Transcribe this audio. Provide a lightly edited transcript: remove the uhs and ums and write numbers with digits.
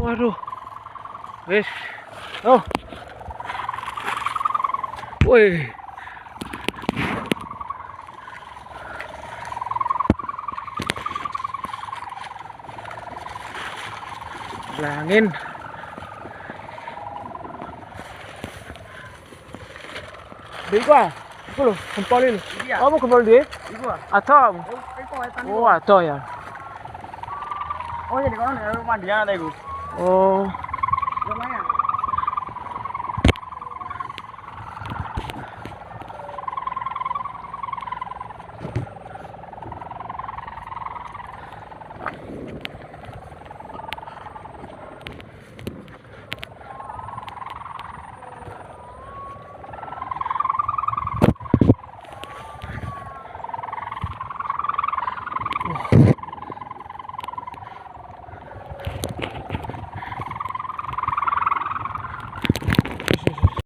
Waduh. Wis. Oh. Wih. Angin. Iku ah. Iku lho, gempol iki. Oh, mau gempol dhewe? Iku ah. Atom. Iku wetan. Oh, ada ya. Oh, jadi kono mandian ta iku. Oh. Lumayan